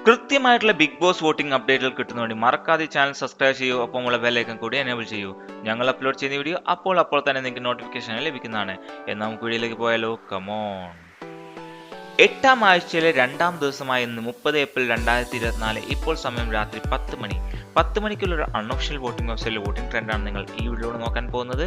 കൃത്യമായിട്ടുള്ള big boss voting അപ്ഡേറ്റുകൾ കിട്ടുന്ന വേണ്ടി മറക്കാതെ ചാനൽ സബ്സ്ക്രൈബ് ചെയ്യൂ. ഒപ്പം ഉള്ള ബെല്ലൈക്കൺ കൂടി എനേബിൾ ചെയ്യൂ. ഞങ്ങൾ അപ്ലോഡ് ചെയ്യുന്ന വീഡിയോ അപ്പോൾ തന്നെ നിങ്ങൾക്ക് നോട്ടിഫിക്കേഷൻ ലഭിക്കുന്നതാണ്. എന്നാൽ നമുക്ക് വീഡിയോയിലേക്ക് പോയാലോ. കമോൺ. 8ാം ആഴ്ചയിലെ 2ാം ദിവസമായ ഇന്ന് 30 ഏപ്രിൽ 2024. ഇപ്പോൾ സമയം രാത്രി 10 മണി. 10 മണിക്കുള്ള ഒരു അൺഒഫീഷ്യൽ വോട്ടിംഗ് വെബ്സൈറ്റിലെ വോട്ടിംഗ് ട്രെൻഡാണ് നിങ്ങൾ ഈ വീഡിയോയിൽ നോക്കാൻ പോകുന്നത്.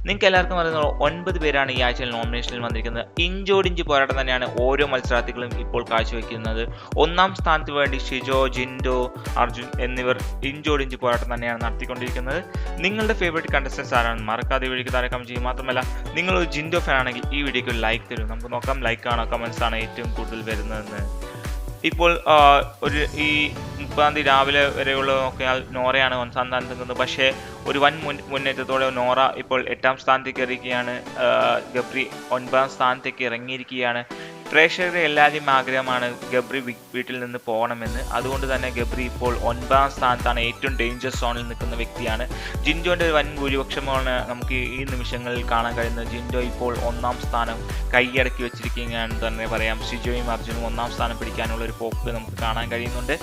നിങ്ങൾക്ക് എല്ലാവർക്കും അറിയുന്ന 9 പേരാണ് ഈ ആഴ്ചയിൽ നോമിനേഷനിൽ വന്നിരിക്കുന്നത്. ഇഞ്ചോടിഞ്ച് പോരാട്ടം തന്നെയാണ് ഓരോ മത്സരാർത്ഥികളും ഇപ്പോൾ കാഴ്ചവെക്കുന്നത്. 1ാം സ്ഥാനത്ത് വേണ്ടി ഷിജോ, ജിൻഡോ, അർജുൻ എന്നിവർ ഇഞ്ചോടിഞ്ച് പോരാട്ടം തന്നെയാണ് നടത്തിക്കൊണ്ടിരിക്കുന്നത്. നിങ്ങളുടെ ഫേവറേറ്റ് കണ്ടസ്റ്റൻസ് ആരാണ് മറക്കാതെ വീഡിയോക്ക് താഴെ കമന്റ് ചെയ്യും. മാത്രമല്ല നിങ്ങൾ ഒരു ജിൻഡോ ഫാൻ ആണെങ്കിൽ ഈ വീഡിയോക്ക് ഒരു ലൈക്ക് തരും. നമുക്ക് നോക്കാം ലൈക്കാണോ കമന്റ്സ് ആണ് ഏറ്റവും കൂടുതൽ വരുന്നതെന്ന്. ഇപ്പോൾ ഈ 30-ാം തീയതി രാവിലെ വരെയുള്ള നോക്കിയാൽ നോറയാണ് 1ാം സ്ഥാനത്ത് നിൽക്കുന്നത്. പക്ഷേ ഒരു വൻ മുന്നേറ്റത്തോടെ നോറ ഇപ്പോൾ 8ാം സ്ഥാനത്തേക്ക് ഇറങ്ങിയിരിക്കുകയാണ്. ഗബ്രി 9ാം സ്ഥാനത്തേക്ക് ഇറങ്ങിയിരിക്കുകയാണ്. പ്രേക്ഷകരുടെ എല്ലാവരുടെയും ആഗ്രഹമാണ് ഗബ്രി വീട്ടിൽ നിന്ന് പോകണമെന്ന്. അതുകൊണ്ട് തന്നെ ഗബ്രി ഇപ്പോൾ 9ാം സ്ഥാനത്താണ്. ഏറ്റവും ഡേഞ്ചർ സോണിൽ നിൽക്കുന്ന വ്യക്തിയാണ്. ജിൻഡോൻ്റെ വൻ ഭൂരിപക്ഷമാണ് നമുക്ക് ഈ നിമിഷങ്ങളിൽ കാണാൻ കഴിയുന്നത്. ജിൻഡോ ഇപ്പോൾ 1ാം സ്ഥാനം കൈയടക്കി വെച്ചിരിക്കുകയാണെന്ന് തന്നെ പറയാം. ഷിജോയും അർജുനും 1ാം സ്ഥാനം പിടിക്കാനുള്ള ഒരു പോക്ക് നമുക്ക് കാണാൻ കഴിയുന്നുണ്ട്.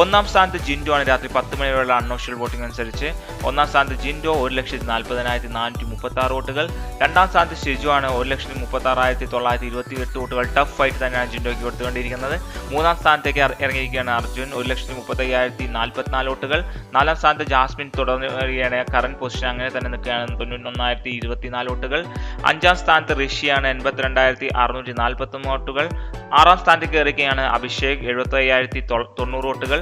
1ാം സ്ഥാനത്ത് ജിൻഡോ ആണ്. രാത്രി 10 മണി വരെയുള്ള അൺഒഫീഷ്യൽ വോട്ടിംഗ് അനുസരിച്ച് 1ാം സ്ഥാനത്ത് ജിൻഡോ 1,40,436 വോട്ടുകൾ. 2ാം സ്ഥാനത്ത് ഷിജു ആണ് 1,36,928 വോട്ടുകൾ. ടഫ് ഫൈറ്റ് തന്നെയാണ് ജിൻഡോയ്ക്ക് കൊടുത്തുകൊണ്ടിരിക്കുന്നത്. 3ാം സ്ഥാനത്തേക്ക് ഇറങ്ങിയിരിക്കുകയാണ് അർജുൻ 1,35,044 വോട്ടുകൾ. 4ാം സ്ഥാനത്ത് ജാസ്മിൻ തുടരുകയാണ്. കറന്റ് പൊസിഷൻ അങ്ങനെ തന്നെ നിൽക്കുകയാണ് 91,024 വോട്ടുകൾ. 5ാം സ്ഥാനത്ത് ഋഷിയാണ് 82,641 വോട്ടുകൾ. 6ാം സ്ഥാനത്തേക്ക് കയറുകയാണ് അഭിഷേക് 75,090 വോട്ടുകൾ.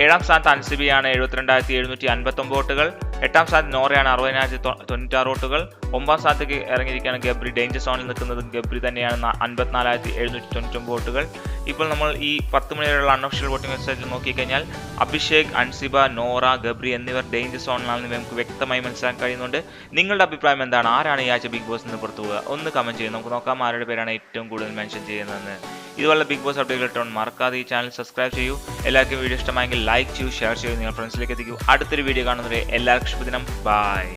7ാം സ്ഥാനത്ത് അൻസിബിയാണ് 72,759 വോട്ടുകൾ. 8ാം സ്ഥാനത്ത് നോറയാണ് 60,096 വോട്ടുകൾ. 9ാം സ്ഥാനത്തേക്ക് ഇറങ്ങിയിരിക്കുകയാണ് ഗബ്രി. ഡേഞ്ചർ സോണിൽ നിൽക്കുന്നത് ഗബ്രി തന്നെയാണ് 54,799 വോട്ടുകൾ. ഇപ്പോൾ നമ്മൾ ഈ 10 മണി വരെയുള്ള അൺഒഫീഷ്യൽ വോട്ടിംഗ് വെബ്സൈറ്റിൽ നോക്കിക്കഴിഞ്ഞാൽ അഭിഷേക്, അൻസിബ, നോറ, ഗബ്രി എന്നിവർ ഡേഞ്ചർ സോണിലാണെന്ന് നമുക്ക് വ്യക്തമായി മനസ്സിലാക്കാൻ കഴിയുന്നുണ്ട്. നിങ്ങളുടെ അഭിപ്രായം എന്താണ്? ആരാണ് ഈ ആഴ്ച ബിഗ് ബോസ് നിന്ന് പുറത്തു പോവുക? ഒന്ന് കമന്റ് ചെയ്യും. നമുക്ക് നോക്കാം ആരുടെ പേരാണ് ഏറ്റവും കൂടുതൽ മെൻഷൻ ചെയ്യുന്നതെന്ന്. ഇതുപോലെ ബിഗ് ബോസ് അപ്ഡേറ്റുകൾ കിട്ടാൻ മറക്കാതെ ഈ ചാനൽ സബ്സ്ക്രൈബ് ചെയ്യൂ. എല്ലാവർക്കും വീഡിയോ ഇഷ്ടമായെങ്കിൽ ലൈക്ക് ചെയ്യൂ, ഷെയർ ചെയ്യൂ, നിങ്ങൾ ഫ്രണ്ട്സിലേക്ക് എത്തിക്കൂ. അടുത്തൊരു വീഡിയോ കാണുന്നവരെ എല്ലാവർക്കും ശുഭദിനം. ബൈ.